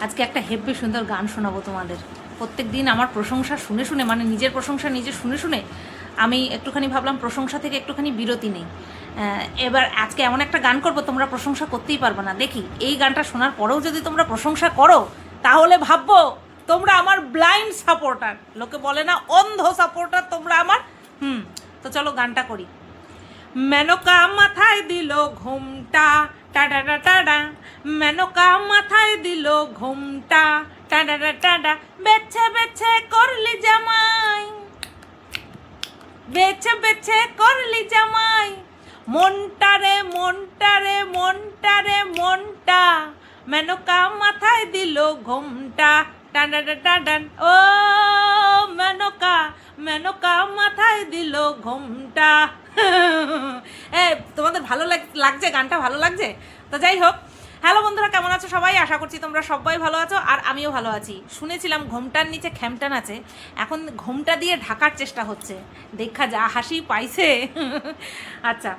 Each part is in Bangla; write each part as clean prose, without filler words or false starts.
আজকে একটা হেব্বি সুন্দর গান শোনাবো তোমাদের। প্রত্যেক দিন আমার প্রশংসা শুনে শুনে, মানে নিজের প্রশংসা নিজে শুনে শুনে আমি একটুখানি ভাবলাম প্রশংসা থেকে একটুখানি বিরতি নেই। এবার আজকে এমন একটা গান করবো তোমরা প্রশংসা করতেই পারবে না। দেখি এই গানটা শোনার পরেও যদি তোমরা প্রশংসা করো তাহলে ভাববো তোমরা আমার ব্লাইন্ড সাপোর্টার, লোকে বলে না অন্ধ সাপোর্টার তোমরা আমার। তো চলো গানটা করি। মেনকা মাথায় দিল ঘুমটা টাডা টাডা, মেনকা মাথায় দিল ঘুমটা টাডা টাডা, বেছে বেছে করলি জামাই, বেছে বেছে করলি জামাই, মনটারে মনটারে মনটারে মনটা, মেনকা মাথায় দিল ঘুমটা টাডা টাডান। ও মেনকা মেনকা মাথায় দিল ঘুমটা। তোমাদের ভালো লাগছে গানটা? ভালো লাগছে তো যাই হোক। হ্যালো বন্ধুরা, কেমন আছো সবাই? আশা করছি তোমরা সবাই ভালো আছো, আর আমিও ভালো আছি। শুনেছিলাম ঘোমটার নিচে খ্যামটান আছে, এখন ঘোমটা দিয়ে ঢাকার চেষ্টা হচ্ছে। দেখা যা হাসি পাইছে। আচ্ছা,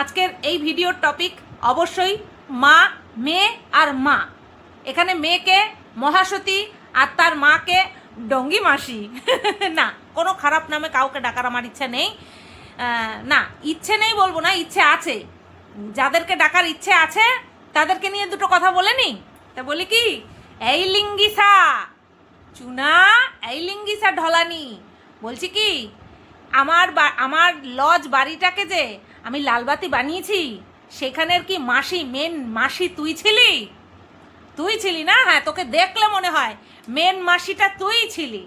আজকের এই ভিডিওর টপিক অবশ্যই মা, মেয়ে আর মা। এখানে মেয়েকে মহাসতী আর তার মাকে ডঙ্গি মাসি। না, কোনো খারাপ নামে কাউকে ডাকার আমার ইচ্ছা নেই। না, ইচ্ছে নেই বলবো না, ইচ্ছে আছে। যাদেরকে ডাকার ইচ্ছে আছে তাদেরকে নিয়ে দুটো কথা বলে নি। তা বলি কি, এই লিঙ্গিসা চুনা, এই লিঙ্গিসা ঢলানি, বলছি কি আমার লজ বাড়িটাকে যে আমি লালবাতি বানিয়েছি সেখানের কি মাসি, মেন মাসি তুই ছিলি? তুই ছিলি না? হ্যাঁ, তোকে দেখলে মনে হয় মেন মাসিটা তুই ছিলি।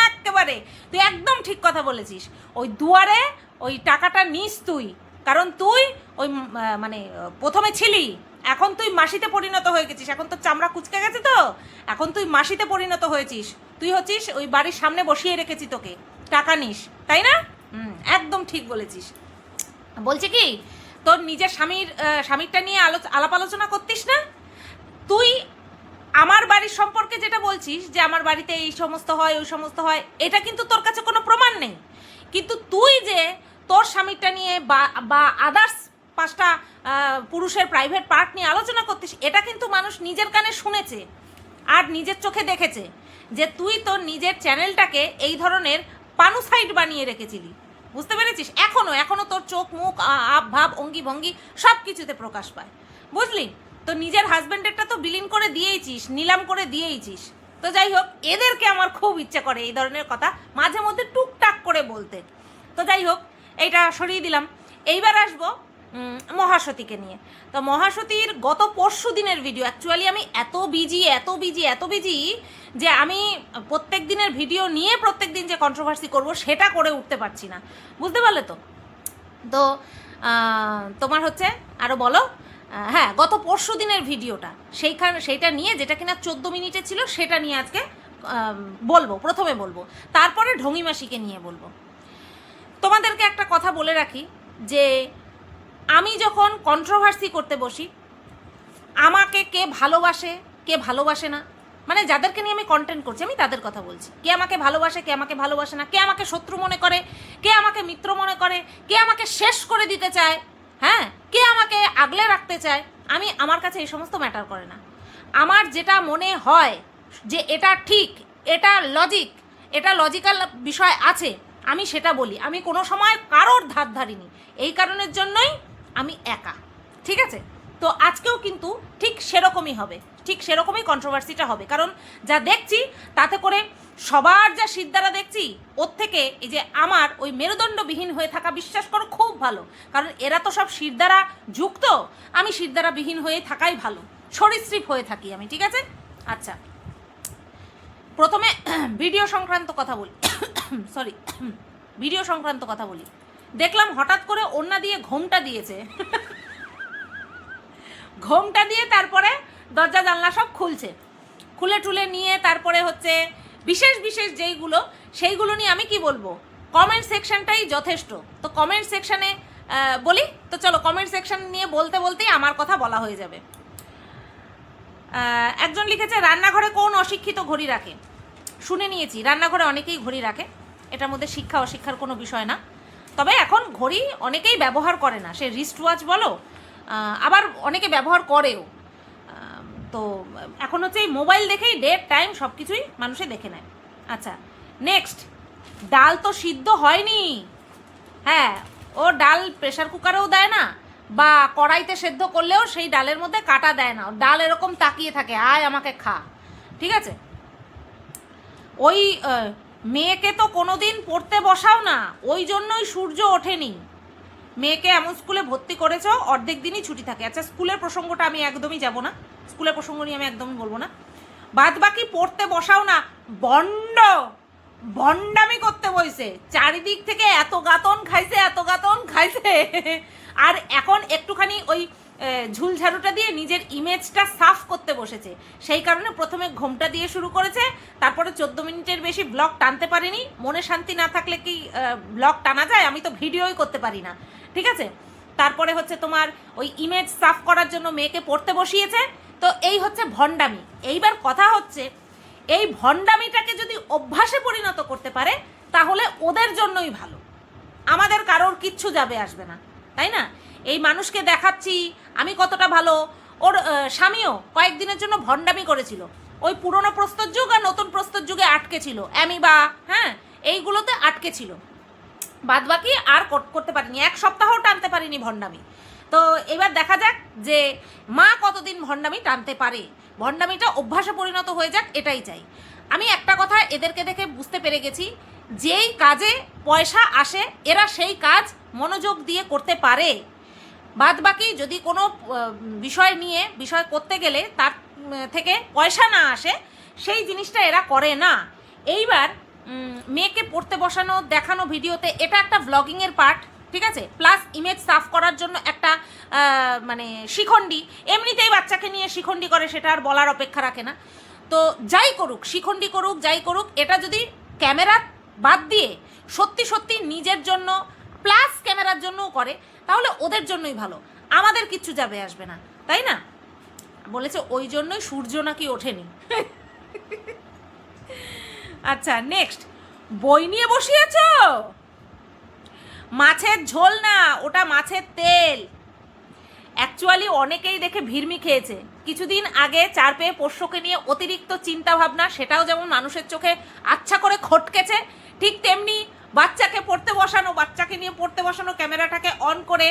একেবারে তুই একদম ঠিক কথা বলেছিস। ওই দুয়ারে ওই টাকাটা নিস তুই, কারণ তুই ওই মানে প্রথমে ছিলি, এখন তুই মাসিতে পরিণত হয়ে গেছিস। এখন তো চামড়া কুচকে গেছে, তো এখন তুই মাসিতে পরিণত হয়েছিস। তুই হচ্ছিস ওই বাড়ির সামনে বসিয়ে রেখেছি তোকে, টাকা নিস, তাই না? একদম ঠিক বলেছিস। বলছি কি, তোর নিজের স্বামীরটা নিয়ে আলাপ আলোচনা করতিস না? তুই আমার বাড়ির সম্পর্কে যেটা বলছিস যে আমার বাড়িতে এই সমস্ত হয় ওই সমস্ত হয়, এটা কিন্তু তোর কাছে কোনো প্রমাণ নেই। কিন্তু তুই যে তোর স্বামীরটা নিয়ে বা আদার্স 5টা পুরুষের প্রাইভেট পার্ট নিয়ে আলোচনা করতিস, এটা কিন্তু মানুষ নিজের কানে শুনেছে আর নিজের চোখে দেখেছে যে তুই তোর নিজের চ্যানেলটাকে এই ধরনের পানুসাইড বানিয়ে রেখেছিলি। বুঝতে পেরেছিস? এখনো তোর চোখ, মুখ, আপ ভাব, অঙ্গি ভঙ্গি সব কিছুতে প্রকাশ পায়। বুঝলি? তো নিজের হাজব্যান্ডেরটা তো বিলীন করে দিয়েইছিস, নিলাম করে দিয়েইছিস। তো যাই হোক, এদেরকে আমার খুব ইচ্ছা করে এই ধরনের কথা মাঝে মধ্যে টুকটাক করে বলতে। তো যাই হোক, এইটা সরিয়ে দিলাম। এইবার আসবো মহাসতীকে নিয়ে। তো মহাসতীর গত পরশু দিনের ভিডিও, অ্যাকচুয়ালি আমি এত বিজি যে আমি প্রত্যেক দিনের ভিডিও নিয়ে প্রত্যেক দিন যে কন্ট্রোভার্সি করব সেটা করে উঠতে পারছি না। বুঝতে পারলে তো? তো তোমার হচ্ছে আরও বলো। হ্যাঁ, গত পরশু দিনের ভিডিওটা সেইটা নিয়ে, যেটা কিনা 14 মিনিটে ছিল, সেটা নিয়ে আজকে প্রথমে বলবো, তারপরে ঢঙ্গি মাসিকে নিয়ে বলবো। তোমাদেরকে একটা কথা বলে রাখি যে আমি যখন কন্ট্রোভার্সি করতে বসি, আমাকে কে ভালোবাসে কে ভালোবাসে না, মানে যাদেরকে নিয়ে আমি কন্টেন্ট করছি আমি তাদের কথা বলছি। কে আমাকে ভালোবাসে কে আমাকে ভালোবাসে না, কে আমাকে শত্রু মনে করে কে আমাকে মিত্র মনে করে, কে আমাকে শেষ করে দিতে চায়, হ্যাঁ, কে আমাকে আগলে রাখতে চায়, আমার কাছে এই সমস্ত ম্যাটার করে না। আমার যেটা মনে হয় যে এটা ঠিক, এটা লজিক্যাল বিষয় আছে, আমি সেটা বলি। আমি কোনো সময় কারোর ধার ধারিনি, এই কারণের জন্যই আমি একা। ঠিক আছে? তো আজকেও কিন্তু ঠিক সেরকমই হবে, ঠিক সেরকমই কন্ট্রোভার্সিটা হবে। কারণ যা দেখছি তাতে করে সবার যা সিদ্ধারা দেখছি, ওর থেকে এই যে আমার ওই মেরুদণ্ডবিহীন হয়ে থাকা, বিশ্বাস করো খুব ভালো। কারণ এরা তো সব সিদ্ধারা যুক্ত, আমি সিদ্ধারাবিহীন হয়ে থাকাই ভালো, সরীসৃপ হয়ে থাকি আমি। ঠিক আছে? আচ্ছা, প্রথমে ভিডিও সংক্রান্ত কথা বলি। সরি, ভিডিও সংক্রান্ত কথা বলি। দেখলাম হঠাৎ করে ওড়না দিয়ে ঘোমটা দিয়েছে। ঘোমটা দিয়ে তারপরে দরজা জানলা সব খুলে টুলে নিয়ে তারপরে হচ্ছে বিশেষ যেইগুলো, সেইগুলো নিয়ে আমি কি বলবো, কমেন্ট সেকশনটাই যথেষ্ট। তো কমেন্ট সেকশানে বলি। তো চলো, কমেন্ট সেকশন নিয়ে বলতেই আমার কথা বলা হয়ে যাবে। একজন লিখেছে, রান্নাঘরে কোন অশিক্ষিত ঘড়ি রাখে? শুনে নিয়েছি, রান্নাঘরে অনেকেই ঘড়ি রাখে, এটার মধ্যে শিক্ষা অশিক্ষার কোনো বিষয় না। তবে এখন ঘড়ি অনেকেই ব্যবহার করে না, সে রিস্ট ওয়াচ বলো, আবার অনেকে ব্যবহার করেও। তো এখন হচ্ছে এই মোবাইল দেখেই ডেট টাইম সব কিছুই মানুষে দেখে নেয়। আচ্ছা নেক্সট, ডাল তো সিদ্ধ হয়নি। হ্যাঁ, ও ডাল প্রেশার কুকারেও দেয় না, বা কড়াইতে সেদ্ধ করলেও সেই ডালের মধ্যে কাটা দেয় না, ডাল এরকম তাকিয়ে থাকে, আয় আমাকে খা। ঠিক আছে, ওই মেয়েকে তো কোনোদিন পড়তে বসাও না, ওই জন্যই সূর্য ওঠেনি। মেয়েকে এমন স্কুলে ভর্তি করেছো অর্ধেক দিনই ছুটি থাকে। আচ্ছা স্কুলের প্রসঙ্গটা আমি একদমই যাব না, স্কুলের প্রসঙ্গ নিয়ে আমি একদমই বলবো না। বাদ বাকি পড়তে বসাও না, ভণ্ডামি করতে বইছে, চারিদিক থেকে এত গাতন খাইছে আর এখন একটুখানি ওই ঝুলঝাড়ুটা দিয়ে নিজের ইমেজটা সাফ করতে বসেছে। সেই কারণে প্রথমে ঘোমটা দিয়ে শুরু করেছে, তারপরে 14 মিনিটের বেশি ব্লগ টানতে পারেনি। মনে শান্তি না থাকলে কি ব্লগ টানা যায়? আমি তো ভিডিওই করতে পারি না। ঠিক আছে, তারপরে হচ্ছে তোমার ওই ইমেজ সাফ করার জন্য মেয়েকে পড়তে বসিয়েছে। তো এই হচ্ছে ভণ্ডামি। এইবার কথা হচ্ছে, এই ভণ্ডামিটাকে যদি অভ্যাসে পরিণত করতে পারে তাহলে ওদের জন্যই ভালো, আমাদের কারোর কিচ্ছু যাবে আসবে না, তাই না? এই মানুষকে দেখাচ্ছি আমি কতটা ভালো। ওর স্বামীও কয়েকদিনের জন্য ভণ্ডামি করেছিল, ওই পুরনো প্রস্তর যুগ আর নতুন প্রস্তর যুগে আটকে ছিল, অ্যামিবা, হ্যাঁ এইগুলোতে আটকে ছিল, বাদ বাকি আর করতে পারিনি, এক সপ্তাহও টানতে পারিনি ভণ্ডামি। তো এবার দেখা যাক যে মা কতদিন ভণ্ডামি টানতে পারে, ভণ্ডামিটা অভ্যাসে পরিণত হয়ে যাক, এটাই চাই। আমি একটা কথা এদেরকে দেখে বুঝতে পেরে গেছি, যেই কাজে পয়সা আসে এরা সেই কাজ মনোযোগ দিয়ে করতে পারে। বাদ বাকি যদি কোনো বিষয় করতে গেলে তার থেকে পয়সা না আসে, সেই জিনিসটা এরা করে না। এইবার মেয়েকে পড়তে বসানো, দেখানো ভিডিওতে, এটা একটা ব্লগিংয়ের পার্ট, ঠিক আছে, প্লাস ইমেজ সাফ করার জন্য একটা মানে শিখণ্ডী। এমনিতেই বাচ্চাকে নিয়ে শিখণ্ডী করে, সেটা আর বলার অপেক্ষা রাখে না। তো যাই করুক, শিখণ্ডী করুক, যাই করুক, এটা যদি ক্যামেরা বাদ দিয়ে সত্যি সত্যি নিজের জন্য প্লাস ক্যামেরার জন্যও করে তাহলে ওদের জন্যই ভালো, আমাদের কিচ্ছু যাবে আসবে না, তাই না? বলেছে ওই জন্যই সূর্য নাকি ওঠেনি। আচ্ছা নেক্সট, বই নিয়ে বসিয়েছ? মাছের ঝোল না, ওটা মাছের তেল। অ্যাকচুয়ালি অনেকেই দেখে ভিড়মি খেয়েছে। কিছুদিন আগে 4 পেয়ে পোষ্যকে নিয়ে অতিরিক্ত চিন্তা ভাবনা, সেটাও যেমন মানুষের চোখে আচ্ছা করে খটকেছে, ঠিক তেমনি বাচ্চাকে নিয়ে পড়তে বসানো ক্যামেরাটাকে অন করে,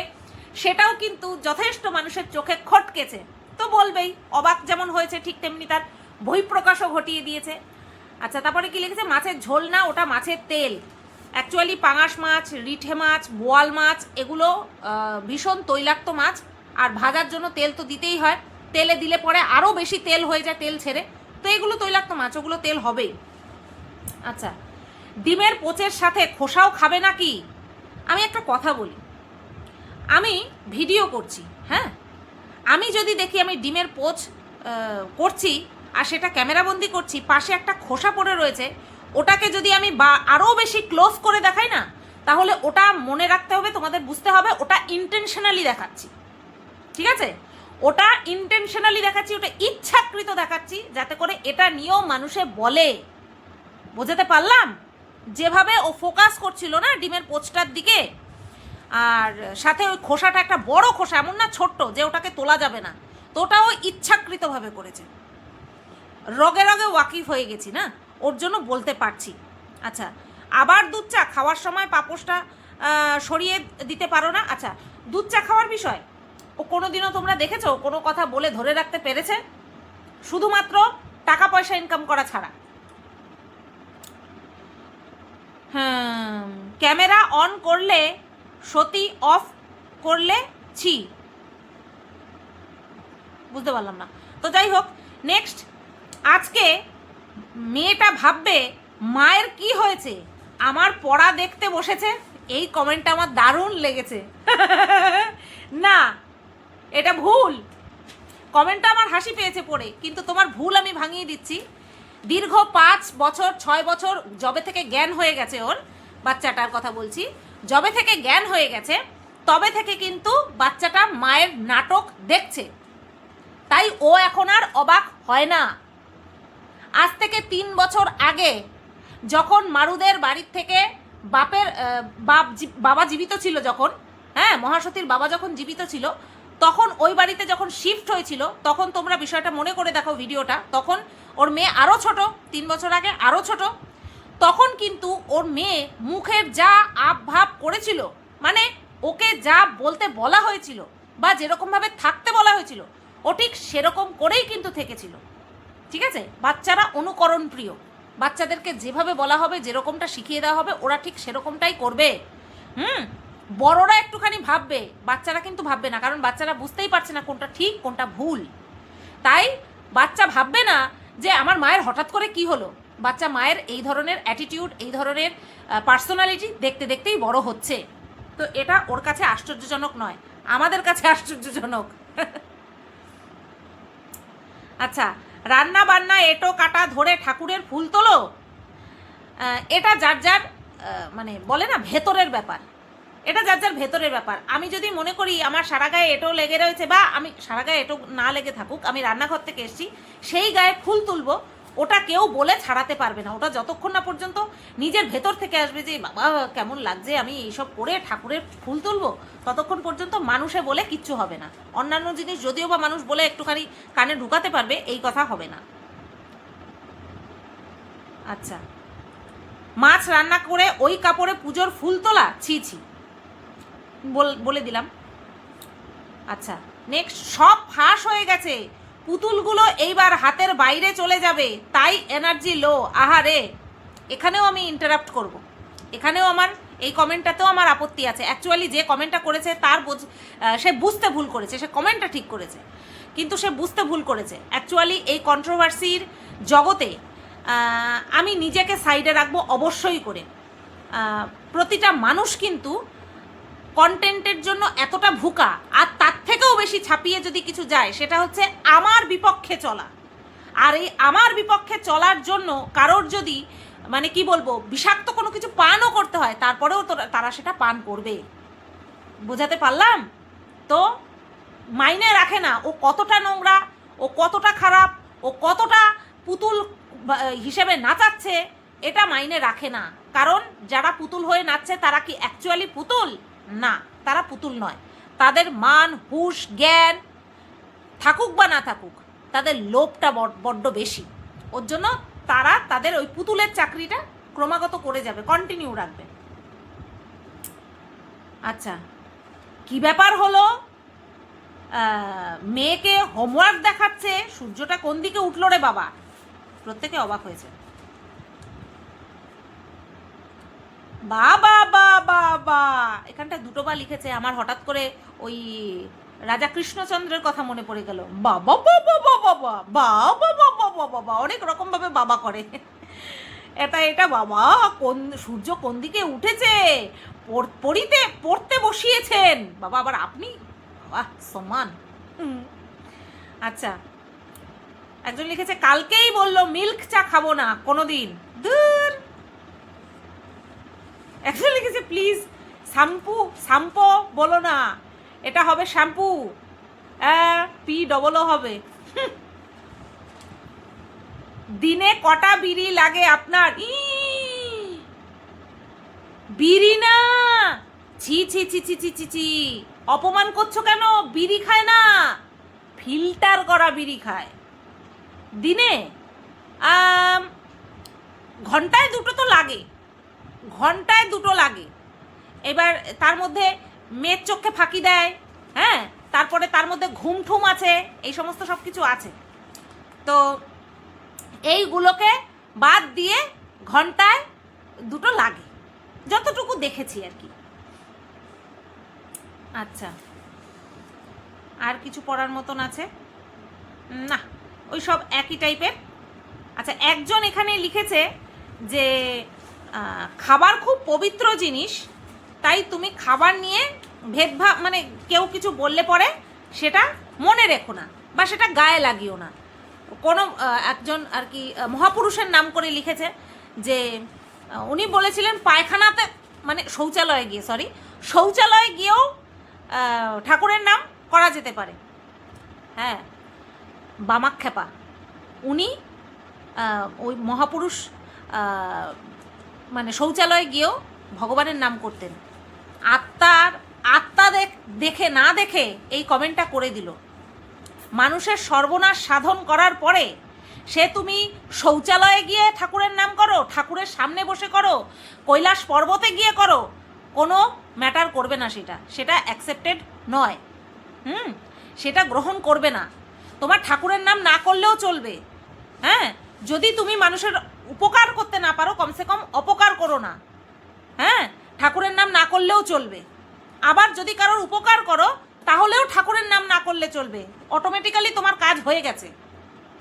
সেটাও কিন্তু যথেষ্ট মানুষের চোখে খটকেছে। তো বলবেই, অবাক যেমন হয়েছে ঠিক তেমনি তার বহিঃপ্রকাশও ঘটিয়ে দিয়েছে। আচ্ছা তারপরে কি লিখেছে? মাছের ঝোল না, ওটা মাছের তেল। অ্যাকচুয়ালি পাঙাশ মাছ, রিঠে মাছ, বোয়াল মাছ, এগুলো ভীষণ তৈলাক্ত মাছ, আর ভাজার জন্য তেল তো দিতেই হয়, তেলে দিলে পরে আরও বেশি তেল হয়ে যায়, তেল ছেড়ে, তো এগুলো তৈলাক্ত মাছ, ওগুলো তেল হবেই। আচ্ছা, ডিমের পোচের সাথে খোসাও খাবে নাকি? আমি একটা কথা বলি, আমি ভিডিও করছি, হ্যাঁ, আমি যদি দেখি আমি ডিমের পোচ করছি আর সেটা ক্যামেরাবন্দি করছি, পাশে একটা খোসা পড়ে রয়েছে, ওটাকে যদি আমি আরও বেশি ক্লোজ করে দেখাই না, তাহলে ওটা মনে রাখতে হবে, তোমাদের বুঝতে হবে, ওটা ইন্টেনশনালি দেখাচ্ছি, ঠিক আছে? ওটা ইন্টেনশনালি দেখাচ্ছি, ওটা ইচ্ছাকৃত দেখাচ্ছি, যাতে করে এটা নিয়েও মানুষে বলে। বোঝাতে পারলাম? যেভাবে ও ফোকাস করছিল না ডিমের পোচটার দিকে, আর সাথে ওই খোসাটা একটা বড় খোসা, এমন না ছোট্ট যে ওটাকে তোলা যাবে না, তো ওটাও ইচ্ছাকৃতভাবে করেছে। রগে রগে ওয়াকিফ হয়ে গেছি না, ওর জন্য বলতে পারছি। আচ্ছা, আবার দুধ চা খাওয়ার সময় পাপোশটা সরিয়ে দিতে পারো না? আচ্ছা, দুধ চা খাওয়ার বিষয় ও কোনোদিনও তোমরা দেখেছো কোনো কথা বলে ধরে রাখতে পেরেছে? শুধুমাত্র টাকা পয়সা ইনকাম করা ছাড়া। হ্যাঁ, ক্যামেরা অন করলে সতী, অফ করলে ছি, বুঝতে পারলাম না। তো যাই হোক, নেক্সট, আজকে মেয়েটা ভাববে মায়ের কি হয়েছে, আমার পড়া দেখতে বসেছে। এই কমেন্টটা আমার দারুণ লেগেছে। না, এটা ভুল। কমেন্টটা আমার হাসি পেয়েছে পড়ে, কিন্তু তোমার ভুল আমি ভাঙিয়ে দিচ্ছি। দীর্ঘ 5 বছর 6 বছর যবে থেকে জ্ঞান হয়ে গেছে, ওর বাচ্চাটার কথা বলছি, যবে থেকে জ্ঞান হয়ে গেছে তবে থেকে কিন্তু বাচ্চাটা মায়ের নাটক দেখছে, তাই ও এখন আর অবাক হয় না। আজ থেকে 3 বছর আগে যখন মারুদের বাড়ির থেকে বাবা জীবিত ছিল, যখন, হ্যাঁ, মহাসতীর বাবা যখন জীবিত ছিল, তখন ওই বাড়িতে যখন শিফট হয়েছিল তখন তোমরা বিষয়টা মনে করে দেখো ভিডিওটা, তখন ওর মেয়ে আরও ছোট, 3 বছর আগে আরও ছোট। তখন কিন্তু ওর মেয়ে মুখের যা আবভাব করেছিল, মানে ওকে যা বলতে বলা হয়েছিল বা যেরকমভাবে থাকতে বলা হয়েছিল ও ঠিক সেরকম করেই কিন্তু থেকেছিল। ঠিক আছে, বাচ্চারা অনুকরণ প্রিয়, বাচ্চাদেরকে যেভাবে বলা হবে, যেরকমটা শিখিয়ে দেওয়া হবে ওরা ঠিক সেরকমটাই করবে। বড়রা একটুখানি ভাববে, বাচ্চারা কিন্তু ভাববে না, কারণ বাচ্চারা বুঝতেই পারছে না কোনটা ঠিক কোনটা ভুল। তাই বাচ্চা ভাববে না যে আমার মায়ের হঠাৎ করে কি হলো। বাচ্চা মায়ের এই ধরনের অ্যাটিটিউড, এই ধরনের পার্সোনালিটি দেখতে দেখতেই বড় হচ্ছে। তো এটা ওর কাছে আশ্চর্যজনক নয়, আমাদের কাছে আশ্চর্যজনক। আচ্ছা, রান্না বান্না এটো কাটা ধরে ঠাকুরের ফুল তোলো, এটা যার যার মানে বলে না ভেতরের ব্যাপার, এটা যার যার ভেতরের ব্যাপার। আমি যদি মনে করি আমার সারা গায়ে এটো লেগে রয়েছে, বা আমি সারা গায়ে এটো না লেগে থাকুক, আমি রান্নাঘর থেকে এসেছি সেই গায়ে ফুল তুলবো, ওটা কেউ বলে ছাড়াতে পারবে না। ওটা যতক্ষণ না পর্যন্ত নিজের ভেতর থেকে আসবে যে বাবা কেমন লাগছে আমি এইসব করে ঠাকুরের ফুল তুলবো, ততক্ষণ পর্যন্ত মানুষে বলে কিচ্ছু হবে না। অন্যান্য জিনিস যদিও বা মানুষ বলে একটুখানি কানে ঢুকাতে পারবে, এই কথা হবে না। আচ্ছা, মাছ রান্না করে ওই কাপড়ে পুজোর ফুল তোলা, ছি ছি, বলে দিলাম। আচ্ছা, নেক্সট, সব ফাঁস হয়ে গেছে, পুতুলগুলো এইবার হাতের বাইরে চলে যাবে, তাই এনার্জি লো। আহারে, এখানেও আমি ইন্টারাপ্ট করব, এখানেও আমার এই কমেন্টটাতেও আমার আপত্তি আছে। অ্যাকচুয়ালি যে কমেন্টটা করেছে তার সে বুঝতে ভুল করেছে, সে কমেন্টটা ঠিক করেছে কিন্তু সে বুঝতে ভুল করেছে। অ্যাকচুয়ালি এই কন্ট্রোভার্সির জগতে আমি নিজেকে সাইডে রাখবো অবশ্যই করে। প্রতিটা মানুষ কিন্তু কন্টেন্টের জন্য এতটা ভুকা, আর তার থেকেও বেশি ছাপিয়ে যদি কিছু যায় সেটা হচ্ছে আমার বিপক্ষে চলা। আর এই আমার বিপক্ষে চলার জন্য কারোর যদি মানে কি বলবো বিষাক্ত কোনো কিছু পানও করতে হয়, তারপরেও তারা সেটা পান করবে। বোঝাতে পারলাম? তো মাইনে রাখে না ও কতটা নোংরা, ও কতটা খারাপ, ও কতটা পুতুল হিসেবে নাচাচ্ছে, এটা মাইনে রাখে না। কারণ যারা পুতুল হয়ে নাচছে তারা কি অ্যাকচুয়ালি পুতুল? না, তারা পুতুল নয়। তাদের মান, হুঁশ, জ্ঞান থাকুক বা না থাকুক, তাদের লোভটা বড্ড বেশি। ওর জন্য তারা তাদের ওই পুতুলের চাকরিটা ক্রমাগত করে যাবে, কন্টিনিউ রাখবে। আচ্ছা, কি ব্যাপার হলো, মেয়েকে হোমওয়ার্ক দেখাচ্ছে, সূর্যটা কোন দিকে উঠলো রে বাবা? প্রত্যেকে অবাক হয়েছে। বাবা বাবা বা, এখানটা দুটো বা লিখেছে, আমার হঠাৎ করে ওই রাজা কৃষ্ণচন্দ্রের কথা মনে পড়ে গেল। বাবা বাবা বাবা বাবা বাবা বাবা বাবা, অনেক রকম ভাবে বাবা করে। এটা বাবা, কোন সূর্য কোন দিকে উঠেছে পড়তে বসিয়েছেন বাবা, আবার আপনি, বাহ সম্মান। আচ্ছা, একজন লিখেছে কালকেই বললো মিল্ক চা খাবো না কোনোদিন, দূর। একজন লিখেছে প্লিজ শ্যাম্পু বলো না, এটা হবে শ্যাম্পু, POO হবে। দিনে কটা বিড়ি লাগে আপনার? বিড়ি না, ছি ছি ছি ছি ছি ছি ছি, অপমান করছো কেন? বিড়ি খায় না, ফিল্টার করা বিড়ি খায়। দিনে ঘন্টায় দুটো তো লাগে, ঘন্টায় দুটো লাগে। এবার তার মধ্যে মেয়ের চোখে ফাঁকি দেয়, হ্যাঁ, তারপরে তার মধ্যে ঘুমঠুম আছে, এই সমস্ত সব কিছু আছে। তো এইগুলোকে বাদ দিয়ে ঘন্টায় দুটো লাগে, যতটুকু দেখেছি আর কি। আচ্ছা, আর কিছু পড়ার মতন আছে না, ওই সব একই টাইপের। আচ্ছা, একজন এখানে লিখেছে যে খাবার খুব পবিত্র জিনিস, তাই তুমি খাবার নিয়ে ভেদভাব, মানে কেউ কিছু বললে পরে সেটা মনে রেখো না বা সেটা গায়ে লাগিও না। কোনো একজন আর কি মহাপুরুষের নাম করে লিখেছে যে উনি বলেছিলেন পায়খানাতে, মানে শৌচালয়ে গিয়েও ঠাকুরের নাম করা যেতে পারে। হ্যাঁ, বামাক্ষেপা, উনি ওই মহাপুরুষ মানে শৌচালয়ে গিয়েও ভগবানের নাম করতেন। আত্মা দেখে না দেখে এই কমেন্টটা করে দিল। মানুষের সর্বনাশ সাধন করার পরে সে তুমি শৌচালয়ে গিয়ে ঠাকুরের নাম করো, ঠাকুরের সামনে বসে করো, কৈলাস পর্বতে গিয়ে করো, কোনো ম্যাটার করবে না, সেটা অ্যাকসেপ্টেড নয়। সেটা গ্রহণ করবে না। তোমার ঠাকুরের নাম না করলেও চলবে। হ্যাঁ, যদি তুমি মানুষের উপকার করতে না পারো, কমসে কম অপকার করো না। হ্যাঁ, ঠাকুরের নাম না করলেও চলবে। আবার যদি কারোর উপকার করো তাহলেও ঠাকুরের নাম না করলে চলবে। অটোমেটিক্যালি তোমার কাজ হয়ে গেছে,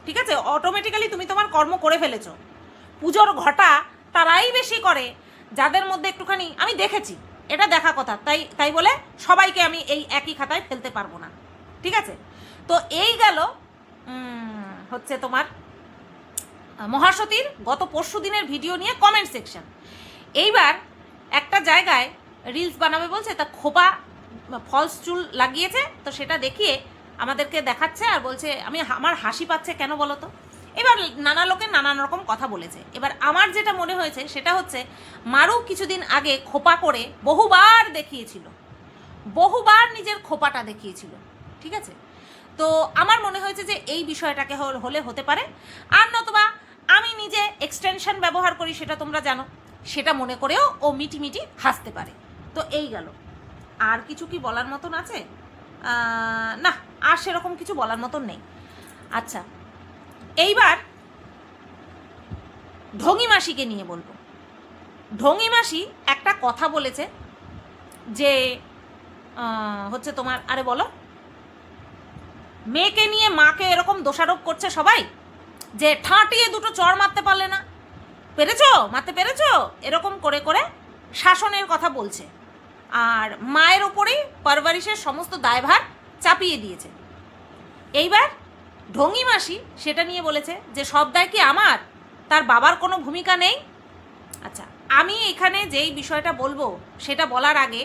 ঠিক আছে? অটোমেটিক্যালি তুমি তোমার কর্ম করে ফেলেছো। পুজোর ঘটা তারাই বেশি করে যাদের মধ্যে একটুখানি, আমি দেখেছি, এটা দেখা কথা, তাই বলে সবাইকে আমি এই একই খাতায় ফেলতে পারবো না, ঠিক আছে? তো এই গেল হচ্ছে তোমার মহাসতীর গত পরশু দিনের ভিডিও নিয়ে কমেন্ট সেকশন। এইবার একটা জায়গায় রিলস বানাবে বলছে, তা খোপা ফলস চুল লাগিয়েছে, তো সেটা দেখিয়ে আমাদেরকে দেখাচ্ছে আর বলছে আমার হাসি পাচ্ছে কেন বলো তো। এবার নানা লোকে নানান রকম কথা বলেছে। এবার আমার যেটা মনে হয়েছে সেটা হচ্ছে, মারু কিছুদিন আগে খোপা করে বহুবার দেখিয়েছিল, বহুবার নিজের খোপাটা দেখিয়েছিল, ঠিক আছে? তো আমার মনে হয়েছে যে এই বিষয়টাকে হলে হতে পারে। আর নতুবা আমি নিজে এক্সটেনশন ব্যবহার করি, সেটা তোমরা জানো, সেটা মনে করেও ও মিটি হাসতে পারে। তো এই গেল। আর কিছু কি বলার মতন আছে? না, আর সেরকম কিছু বলার মতন নেই। আচ্ছা, এইবার ঢঙি মাসিকে নিয়ে বলবো। ঢঙি মাসি একটা কথা বলেছে যে হচ্ছে তোমার, আরে বলো, মেয়েকে নিয়ে মাকে এরকম দোষারোপ করছে সবাই, যে ঠাঁটিয়ে দুটো চড় মারতে পারলে না, মারতে পেরেছো, এরকম করে করে শাসনের কথা বলছে। আর মায়ের ওপরেই পারভারিশের সমস্ত দায়ভার চাপিয়ে দিয়েছে। এইবার ঢঙি মাসি সেটা নিয়ে বলেছে যে সব দায় কি আমার, তার বাবার কোনো ভূমিকা নেই। আচ্ছা, আমি এখানে যেই বিষয়টা বলবো সেটা বলার আগে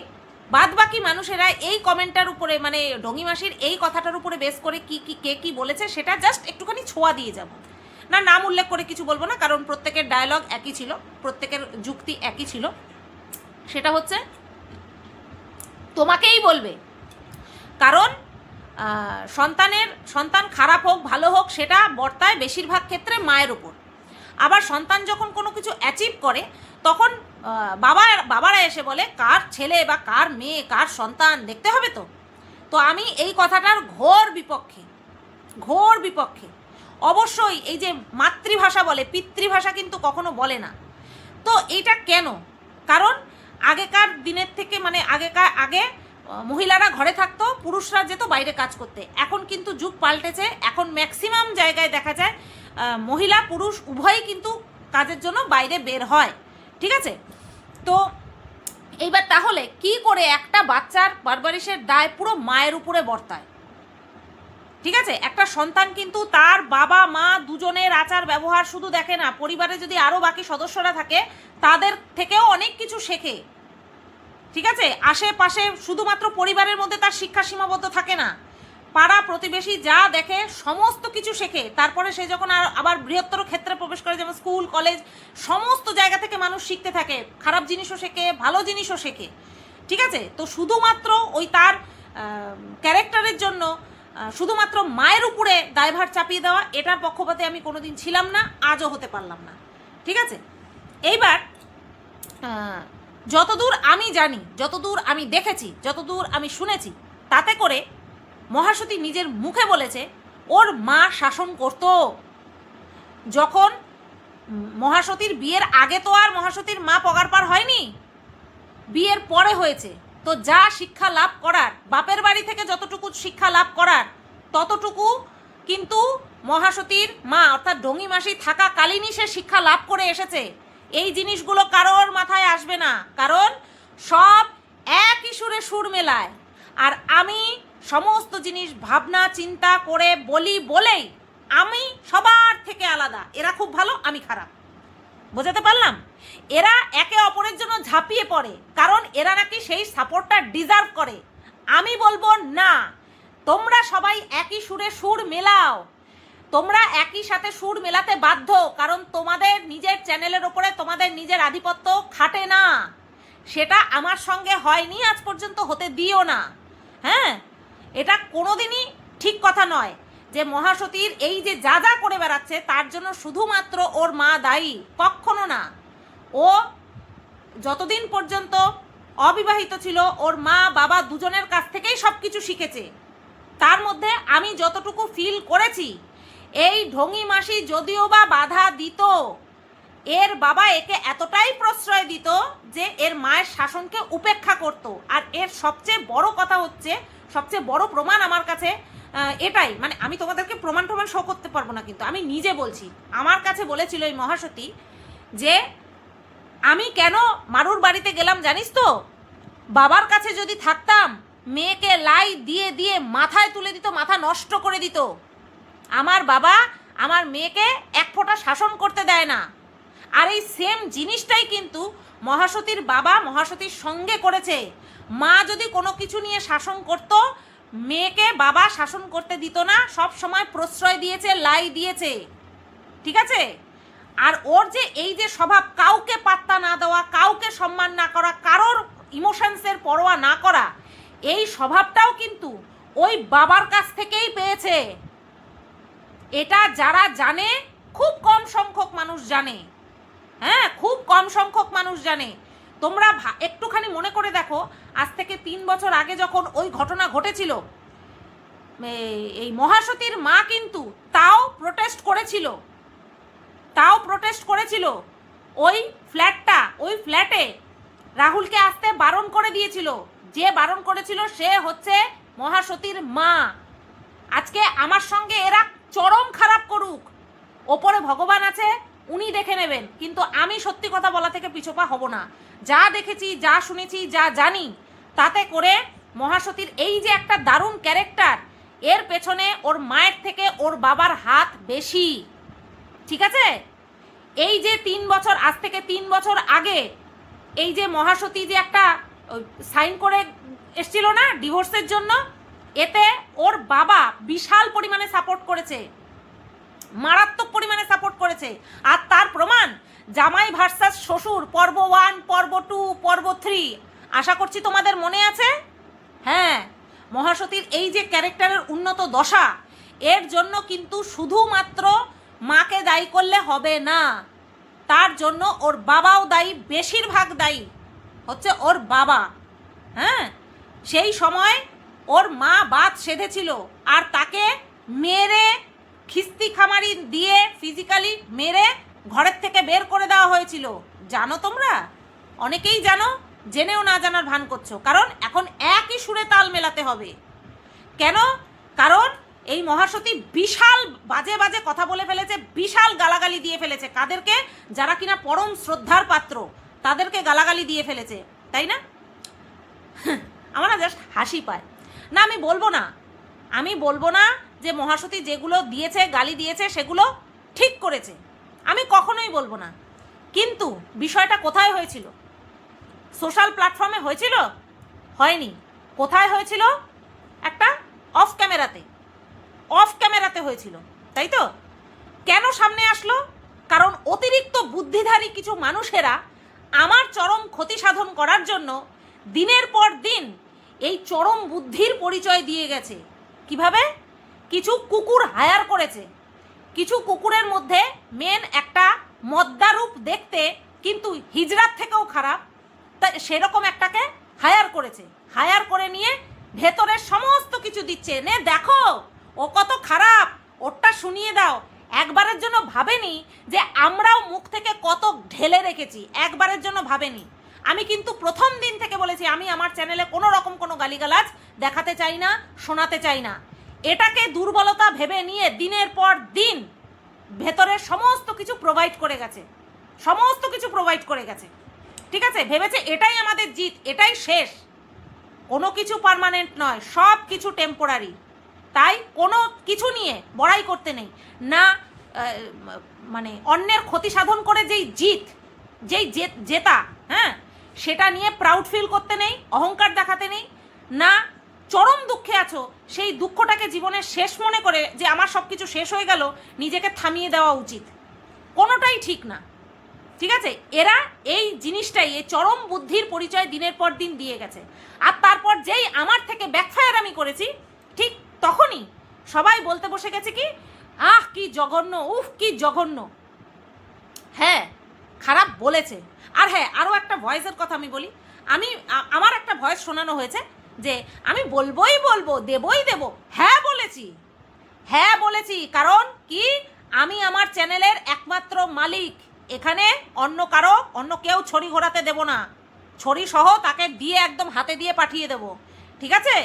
বাদবাকি মানুষেরা এই কমেন্টটার উপরে, মানে ঢঙি মাসির এই কথাটার উপরে বেস করে কে কি বলেছে সেটা জাস্ট একটুখানি ছোঁয়া দিয়ে যাব। না, নাম উল্লেখ করে কিছু বলবো না, কারণ প্রত্যেকের ডায়লগ একই ছিল, প্রত্যেকের যুক্তি একই ছিল। সেটা হচ্ছে তোমাকেই বলবে, কারণ সন্তান খারাপ হোক ভালো হোক সেটা বর্তায় বেশিরভাগ ক্ষেত্রে মায়ের উপর। আবার সন্তান যখন কোনো কিছু অ্যাচিভ করে তখন বাবারা এসে বলে কার ছেলে বা কার মেয়ে কার সন্তান দেখতে হবে। তো আমি এই কথাটার ঘোর বিপক্ষে। অবশ্যই এই যে মাতৃভাষা বলে, পিতৃভাষা কিন্তু কখনো বলে না। তো এইটা কেন? কারণ আগেকার দিনের থেকে, মানে আগে মহিলারা ঘরে থাকতো, পুরুষরা যেত বাইরে কাজ করতে। এখন কিন্তু যুগ পাল্টেছে, এখন ম্যাক্সিমাম জায়গায় দেখা যায় মহিলা পুরুষ উভয়ই কিন্তু কাজের জন্য বাইরে বের হয়, ঠিক আছে? তো এইবার তাহলে কি করে একটা বাচ্চার পারভারিশের দায় পুরো মায়ের উপরে বর্তায়, ঠিক আছে? একটা সন্তান কিন্তু তার বাবা মা দুজনের আচার ব্যবহার শুধু দেখে না, পরিবারে যদি আরও বাকি সদস্যরা থাকে তাদের থেকেও অনেক কিছু শেখে, ঠিক আছে? আশেপাশে শুধুমাত্র পরিবারের মধ্যে তার শিক্ষা সীমাবদ্ধ থাকে না, পাড়া প্রতিবেশী যা দেখে সমস্ত কিছু শেখে। তারপরে সে যখন আবার বৃহত্তর ক্ষেত্রে প্রবেশ করে, যেমন স্কুল কলেজ, সমস্ত জায়গা থেকে মানুষ শিখতে থাকে, খারাপ জিনিসও শেখে ভালো জিনিসও শেখে, ঠিক আছে? তো শুধুমাত্র ওই তার ক্যারেক্টারের জন্য শুধুমাত্র মায়ের উপরে দায়ভার চাপিয়ে দেওয়া, এটার পক্ষপাতে আমি কোনোদিন ছিলাম না, আজও হতে পারলাম না, ঠিক আছে? এইবার যতদূর আমি জানি, যতদূর আমি দেখেছি, যতদূর আমি শুনেছি, তাতে করে মহাসতী নিজের মুখে বলেছে ওর মা শাসন করত। যখন মহাসতীর বিয়ের আগে তো আর মহাসতীর মা পগারপার হয়নি, বিয়ের পরে হয়েছে। তো যা শিক্ষা লাভ করার, বাপের বাড়ি থেকে যতটুকু শিক্ষা লাভ করার ততটুকু কিন্তু মহাসতীর মা অর্থাৎ ঢঙি মাসি থাকাকালীনই সে শিক্ষা লাভ করে এসেছে। এই জিনিসগুলো কারোর মাথায় আসবে না, কারণ সব একই সুরে সুর মেলায়। আর আমি সমস্ত জিনিস ভাবনা চিন্তা করে বলি বলেই আমি সবার থেকে আলাদা। এরা খুব ভালো, আমি খারাপ, বোঝাতে পারলাম? এরা একে অপরের জন্য ঝাঁপিয়ে পড়ে, কারণ এরা নাকি সেই সাপোর্টটা ডিজার্ভ করে। আমি বলবো না, তোমরা সবাই একই সুরে সুর মেলাও, তোমরা একই সাথে সুর মেলাতে বাধ্য, কারণ তোমাদের নিজের চ্যানেলের ওপরে তোমাদের নিজের আধিপত্য খাটে না। সেটা আমার সঙ্গে হয়নি, আজ পর্যন্ত হতে দিও না। হ্যাঁ, এটা কোনোদিনই ঠিক কথা নয় যে মহাসতীর এই যে যা যা করে বেড়াচ্ছে তার জন্য শুধুমাত্র ওর মা দায়ী, কখনো না। ও যতদিন পর্যন্ত অবিবাহিত ছিল ওর মা বাবা দুজনের কাছ থেকেই সব কিছু শিখেছে। তার মধ্যে আমি যতটুকু ফিল করেছি, এই ঢঙি মাসি যদিও বা বাধা দিত, এর বাবা একে এতটাই প্রশ্রয় দিত যে এর মায়ের শাসনকে উপেক্ষা করত। আর এর সবচেয়ে বড় কথা হচ্ছে, সবচেয়ে বড় প্রমাণ আমার কাছে এটাই, মানে আমি তোমাদেরকে প্রমাণ শো করতে পারবো না, কিন্তু আমি নিজে বলছি, আমার কাছে বলেছিল এই মহাসতী যে আমি কেন মারুর বাড়িতে গেলাম জানিস তো, বাবার কাছে যদি থাকতাম মেয়েকে লাই দিয়ে দিয়ে মাথায় তুলে দিত, মাথা নষ্ট করে দিত। আমার বাবা আমার মেয়েকে এক ফোঁটা শাসন করতে দেয় না। আর এই সেম জিনিসটাই কিন্তু মহাসতীর বাবা মহাসতীর সঙ্গে করেছে। মা যদি কোনো কিছু নিয়ে শাসন করত, মেয়েকে বাবা শাসন করতে দিত না, সব সময় প্রশ্রয় দিয়েছে, লাই দিয়েছে, ঠিক আছে। আর ওর যে এই যে স্বভাব, কাউকে পাত্তা না দেওয়া, কাউকে সম্মান না করা, কারোর ইমোশনসের পরোয়া না করা, এই স্বভাবটাও কিন্তু ওই বাবার কাছ থেকেই পেয়েছে। এটা যারা জানে, খুব কম সংখ্যক মানুষ জানে, হ্যাঁ, খুব কম সংখ্যক মানুষ জানে। তোমরা একটুখানি মনে করে দেখো, আজ থেকে 3 বছর আগে যখন ওই ঘটনা ঘটেছিল, এই মহাসতীর মা কিন্তু তাও প্রোটেস্ট করেছিল। ওই ফ্ল্যাটে রাহুলকে আসতে বারণ করে দিয়েছিল। যে বারণ করেছিল সে হচ্ছে মহাসতীর মা। আজকে আমার সঙ্গে এরা চরম খারাপ করুক, ওপরে ভগবান আছে, উনি দেখে নেবেন, কিন্তু আমি সত্যি কথা বলা থেকে পিছপা হব না। যা দেখেছি, যা শুনেছি, যা জানি, তাতে করে মহাসতীর এই যে একটা দারুণ ক্যারেক্টার, এর পেছনে ওর মায়ের থেকে ওর বাবার হাত বেশি, ঠিক আছে। এই যে 3 বছর, আজ থেকে 3 বছর আগে এই যে মহাসতী যে একটা সাইন করে এসছিল না ডিভোর্সের জন্য, এতে ওর বাবা বিশাল পরিমাণে সাপোর্ট করেছে, মারাত্মক পরিমাণে সাপোর্ট করেছে। আর তার প্রমাণ জামাই ভার্সাস শ্বশুর পর্ব 1, পর্ব 2, পর্ব 3, আশা করছি তোমাদের মনে আছে। হ্যাঁ, মহাসতীর এই যে ক্যারেক্টারের উন্নত দশা, এর জন্য কিন্তু শুধুমাত্র মাকে দায়ী করলে হবে না, তার জন্য ওর বাবাও দায়ী, বেশিরভাগ দায়ী হচ্ছে ওর বাবা। হ্যাঁ, সেই সময় ওর মা বাত সেধেছিল, আর তাকে মেরে, খিস্তি খামারি দিয়ে ফিজিক্যালি মেরে ঘরের থেকে বের করে দেওয়া হয়েছিল। জানো তোমরা, অনেকেই জানো, জেনেও না জানার ভান করছো, কারণ এখন একই সুরে তাল মেলাতে হবে। কেন? কারণ এই মহাসতী বিশাল বাজে বাজে কথা বলে ফেলেছে, বিশাল গালাগালি দিয়ে ফেলেছে। কাদেরকে? যারা কিনা পরম শ্রদ্ধার পাত্র, তাদেরকে গালাগালি দিয়ে ফেলেছে, তাই না? আমার না জাস্ট হাসি পায়। না, আমি বলবো না যে মহাসতী যেগুলো দিয়েছে, গালি দিয়েছে, সেগুলো ঠিক করেছে, আমি কখনোই বলবো না। কিন্তু বিষয়টা কোথায় হয়েছিল? সোশ্যাল প্ল্যাটফর্মে হয়েছিল? হয়নি। কোথায় হয়েছিল? একটা অফ ক্যামেরাতে হয়েছিল, তাই তো? কেন সামনে আসলো? কারণ অতিরিক্ত বুদ্ধিধারী কিছু মানুষেরা আমার চরম ক্ষতি সাধন করার জন্য দিনের পর দিন এই চরম বুদ্ধির পরিচয় দিয়ে গেছে। কিভাবে? কিছু কুকুর হায়ার করেছে, কিছু কুকুরের মধ্যে মেন একটা মদ্দারূপ দেখতে, কিন্তু হিজড়ার থেকেও খারাপ, তা সেরকম একটাকে হায়ার করেছে। হায়ার করে নিয়ে ভেতরের সমস্ত কিছু দিচ্ছে, নে দেখো ও কত খারাপ, ওরটা শুনিয়ে দাও। একবারের জন্য ভাবেনি যে আমরাও মুখ থেকে কত ঢেলে রেখেছি, একবারের জন্য ভাবেনি। আমি কিন্তু প্রথম দিন থেকে বলেছি, আমি আমার চ্যানেলে কোনো রকম কোনো গালিগালাজ দেখাতে চাই না, শোনাতে চাই না। এটাকে দুর্বলতা ভেবে নিয়ে দিনের পর দিন ভেতরের সমস্ত কিছু প্রোভাইড করে গেছে, ঠিক আছে। ভেবেছে এটাই আমাদের জিত, এটাই শেষ, কোনো কিছু পার্মানেন্ট নয়, সব কিছু টেম্পোরারি। তাই কোনো কিছু নিয়ে বড়াই করতে নেই না, মানে অন্যের ক্ষতি সাধন করে যেই জেতা, হ্যাঁ, সেটা নিয়ে প্রাউড ফিল করতে নেই, অহংকার দেখাতে নেই না। চরম দুঃখে আছো, সেই দুঃখটাকে জীবনের শেষ মনে করে যে আমার সব কিছু শেষ হয়ে গেল, নিজেকে থামিয়ে দেওয়া উচিত। কোনোটাই ঠিক না, ঠিক আছে, এরা এই জিনিসটাই, এই চরম বুদ্ধির পরিচয় দিনের পর দিন দিয়ে গেছে। আর তারপর যেই আমার থেকে ব্যাকফায়ার আমি করেছি, ঠিক তখনই সবাই বলতে বসে গেছে কি, আহ কি জঘন্য, উফ কি জঘন্য। হ্যাঁ, খারাপ বলেছে। আর হ্যাঁ, আরও একটা ভয়েসের কথা আমি বলি। আমার একটা ভয়েস শোনানো হয়েছে যে আমি বলবোই বলবো, দেবই দেব। হ্যাঁ বলেছি, কারণ কি, আমি আমার চ্যানেলের একমাত্র মালিক। এখানে অন্য কেউ ছড়ি ঘোরাতে দেব না। ছড়ি সহ তাকে দিয়ে একদম হাতে দিয়ে পাঠিয়ে দেব, ঠিক আছে?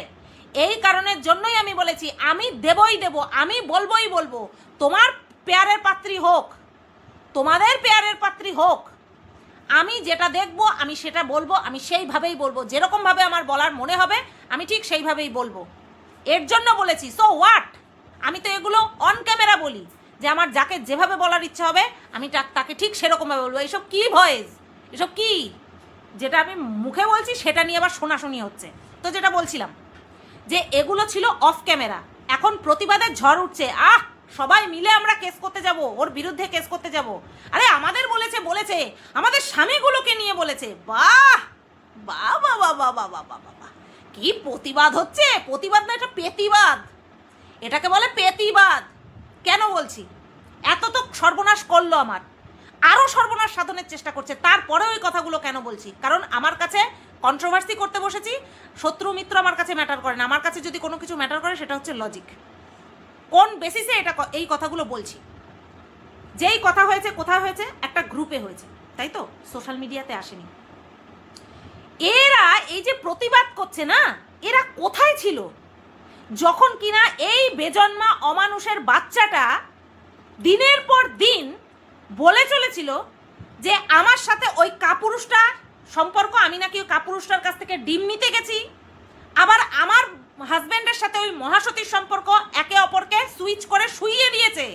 এই কারণের জন্যই আমি বলেছি আমি দেবই দেব, আমি বলবোই বলবো। তোমার পেয়ারের পাত্রী হোক, তোমাদের পেয়ারের পাত্রী হোক, আমি যেটা দেখবো আমি সেটা বলবো, আমি সেইভাবেই বলবো। যেরকমভাবে আমার বলার মনে হবে আমি ঠিক সেইভাবেই বলবো। এর জন্য বলেছি, সো হোয়াট। আমি তো এগুলো অন ক্যামেরা বলি যে আমার যাকে যেভাবে বলার ইচ্ছা হবে আমি তাকে ঠিক সেরকমভাবে বলবো। এইসব কী ভয়েস, এসব কি? যেটা আমি মুখে বলছি সেটা নিয়ে আবার শোনাশুনি হচ্ছে। তো যেটা বলছিলাম যে এগুলো ছিল অফ ক্যামেরা, এখন প্রতিবাদের ঝড় উঠছে। সবাই মিলে আমরা কেস করতে যাব, ওর বিরুদ্ধে কেস করতে যাব। আরে আমাদের বলেছে আমাদের স্বামীগুলোকে নিয়ে বলেছে। বাহ বাহ বাহ বাহ বাহ বাহ বাহ বাহ বাহ, কি প্রতিবাদ হচ্ছে! প্রতিবাদ না, এটা পেতিবাদ। এটাকে বলে পেতিবাদ। কেন বলছি? এত তো সর্বনাশ করলো আমার, আরও সর্বনাশ সাধনের চেষ্টা করছে, তারপরে ওই কথাগুলো কেন বলছি? কারণ আমার কাছে কন্ট্রোভার্সি করতে বসেছি। শত্রু মিত্র আমার কাছে ম্যাটার করে না। আমার কাছে যদি কোনো কিছু ম্যাটার করে সেটা হচ্ছে লজিক। কোন বেসিসে এই কথাগুলো বলছি? যেই কথা হয়েছে, কোথায় হয়েছে? একটা গ্রুপে হয়েছে, তাই তো, সোশ্যাল মিডিয়াতে আসেনি। এরা এই যে প্রতিবাদ করছে না, এরা কোথায় ছিল যখন কিনা এই বেজন্মা অমানুষের বাচ্চাটা দিনের পর দিন বলে চলেছিল যে আমার সাথে ওই কাপুরুষটার সম্পর্ক, আমি নাকি ওই কাপুরুষটার কাছ থেকে ডিম নিতে গেছি, আবার আমার হাজব্যান্ডের সাথে ওই মহাসতীর সম্পর্ক, একে অপরকে সুইচ করে শুইয়ে দিয়েছে।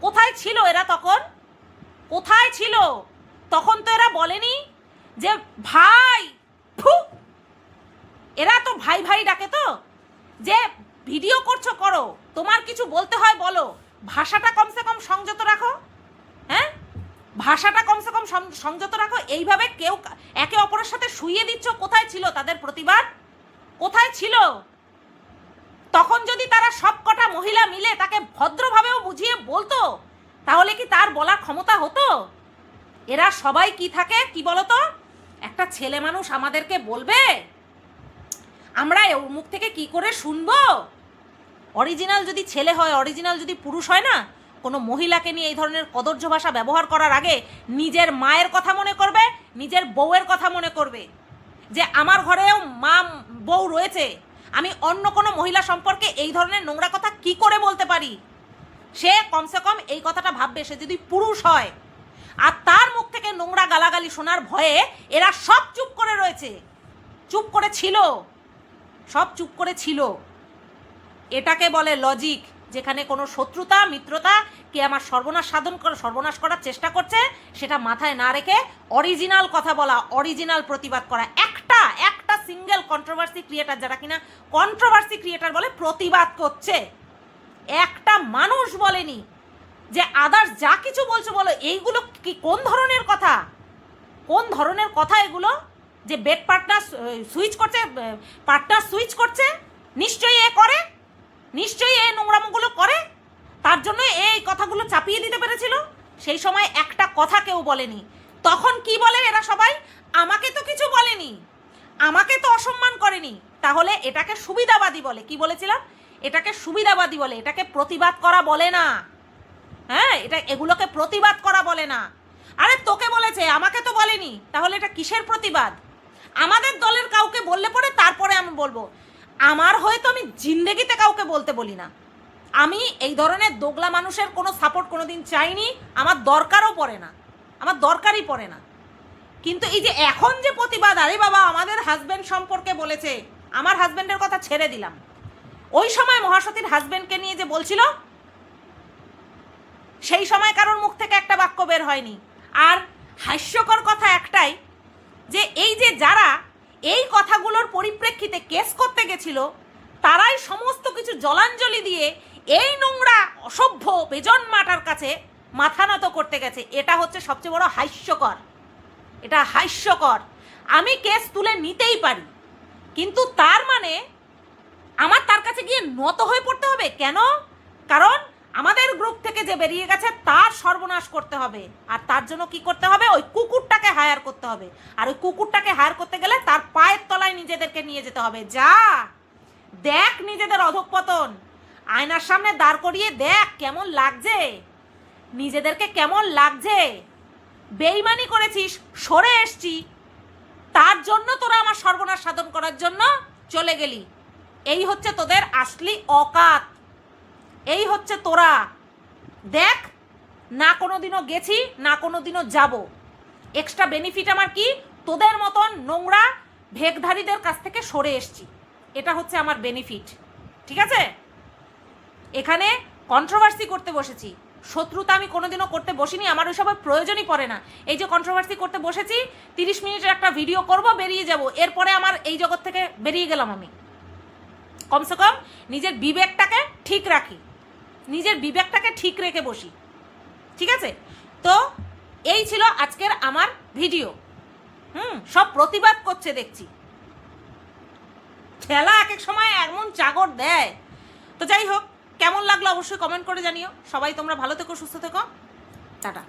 কোথায় ছিল এরা তখন? কোথায় ছিল তখন? তো এরা বলেনি যে ভাই, এরা তো ভাই ভাই ডাকে, তো যে ভিডিও করছো করো, তোমার কিছু বলতে হয় বলো, ভাষাটা কমসে কম সংযত রাখো। হ্যাঁ, ভাষাটা কমসে কম সংযত রাখো। এইভাবে কেউ একে অপরের সাথে শুইয়ে দিচ্ছ, কোথায় ছিল তাদের প্রতিবাদ? কোথায় ছিল তখন? যদি তারা সব কটা মহিলা মিলে তাকে ভদ্রভাবেও বুঝিয়ে বলতো, তাহলে কি তার বলার ক্ষমতা হতো? এরা সবাই কি থাকে, কি বলতো, একটা ছেলে মানুষ আমাদেরকে বলবে, আমরা ওর মুখ থেকে কি করে শুনবো? অরিজিনাল যদি ছেলে হয়, অরিজিনাল যদি পুরুষ হয় না, কোনো মহিলাকে নিয়ে এই ধরনের কদর্য ভাষা ব্যবহার করার আগে নিজের মায়ের কথা মনে করবে, নিজের বউয়ের কথা মনে করবে, যে আমার ঘরেও মা বউ রয়েছে, আমি অন্য কোনো মহিলা সম্পর্কে এই ধরনের নোংরা কথা কি করে বলতে পারি। সে কমসে কম এই কথাটা ভাববে, সে যদি পুরুষ হয়। আর তার মুখ থেকে নোংরা গালাগালি শোনার ভয়ে এরা সব চুপ করে রয়েছে, চুপ করে ছিল, সব চুপ করে ছিল। এটাকে বলে লজিক, যেখানে কোনো শত্রুতা মিত্রতা, কে আমার সর্বনাশ করার চেষ্টা করছে সেটা মাথায় না রেখে অরিজিনাল কথা বলা, অরিজিনাল প্রতিবাদ করা। একটা সিঙ্গেল কন্ট্রোভার্সি ক্রিয়েটার, যারা কিনা কন্ট্রোভার্সি ক্রিয়েটার বলে প্রতিবাদ করছে, একটা মানুষ বলেনি যে আদার্স যা কিছু বলছো বলো। এইগুলো কি, কোন ধরনের কথা, কোন ধরনের কথা এগুলো? যে বেড পার্টনার সুইচ করছে, নিশ্চয়ই এ করে, নিশ্চয়ই এই নোংরামোগুলো করে, তার জন্য এই কথাগুলো চাপিয়ে দিতে পেরেছিল। সেই সময় একটা কথা কেউ বলেনি। তখন কি বলে এরা সবাই? আমাকে তো কিছু বলেনি, আমাকে তো অসম্মান করেনি, তাহলে এটাকে সুবিধাবাদী বলে। কি বলেছিলাম? এটাকে সুবিধাবাদী বলে, এটাকে প্রতিবাদ করা বলে না। হ্যাঁ, এগুলোকে প্রতিবাদ করা বলে না। আরে তোকে বলেছে, আমাকে তো বলেনি, তাহলে এটা কিসের প্রতিবাদ? আমাদের দলের কাউকে বললে পরে তারপরে আমি বলবো। আমার হয়তো আমি জিন্দেগিতে কাউকে বলতে বলি না। আমি এই ধরনের দোগলা মানুষের কোনো সাপোর্ট কোনোদিন চাইনি, আমার দরকারও পড়ে না, আমার দরকারই পড়ে না। কিন্তু এই যে এখন যে প্রতিবাদ, আরে বাবা আমাদের হাজব্যান্ড সম্পর্কে বলেছে, আমার হাজব্যান্ডের কথা ছেড়ে দিলাম, ওই সময় মহাসতীর হাজব্যান্ডকে নিয়ে যে বলছিল, সেই সময় কারোর মুখ থেকে একটা বাক্য বের হয়নি। আর হাস্যকর কথা একটাই, যে এই যে যারা এই কথাগুলোর পরিপ্রেক্ষিতে কেস করতে গেছিল, তারাই সমস্ত কিছু জলাঞ্জলি দিয়ে এই নোংরা অসভ্য বেজন্মাটার কাছে মাথা নত করতে গেছে। এটা হচ্ছে সবচেয়ে বড় হাস্যকর, এটা হাস্যকর। আমি কেস তুলে নিতেই পারি, কিন্তু তার মানে আমার তার কাছে গিয়ে নত হয়ে পড়তে হবে কেন? কারণ আমাদের গ্রুপ থেকে যে বেরিয়ে গেছে তার সর্বনাশ করতে হবে, আর তার জন্য কি করতে হবে? ওই কুকুরটাকে হায়ার করতে হবে, আর ওই কুকুরটাকে হায়ার করতে গেলে তার পায়ের তলায় নিজেদেরকে নিয়ে যেতে হবে। যা দেখ নিজেদের অধঃপতন, আয়নার সামনে দাঁড় করিয়ে দেখ কেমন লাগছে, নিজেদেরকে কেমন লাগছে। বেইমানি করেছিস, সরে এসছি, তার জন্য তোরা আমার সর্বনাশ সাধন করার জন্য চলে গেলি। এই হচ্ছে তোদের আসলি অকাত, এই হচ্ছে তোরা। দেখ, না কোনোদিনও গেছি, না কোনোদিনও যাব। এক্সট্রা বেনিফিট আমার কি? তোদের মতন নোংরা ভেকধারীদের কাছ থেকে সরে এসছি, এটা হচ্ছে আমার বেনিফিট। ঠিক আছে, এখানে কন্ট্রোভার্সি করতে বসেছি, শত্রুতা আমি কোনোদিনও করতে বসিনি, আমার ওই সবের প্রয়োজনই পড়ে না। এই যে কন্ট্রোভার্সি করতে বসেছি, 30 মিনিটের একটা ভিডিও করব, বেরিয়ে যাব, এরপরে আমার এই জগৎ থেকে বেরিয়ে গেলাম। আমি কমসে কম নিজের বিবেকটাকে ঠিক রাখি, নিজের বিবেকটাকে ঠিক রেখে বসি। ঠিক আছে, তো এই ছিল আজকের আমার ভিডিও। সব প্রতিবাদ করছে দেখছি, খেলা এক এক সময় এমন চাগর দেয়। তো যাই হোক, কেমন লাগলো অবশ্যই কমেন্ট করে জানিও। সবাই তোমরা ভালো থেকো, সুস্থ থেকো, টাটা।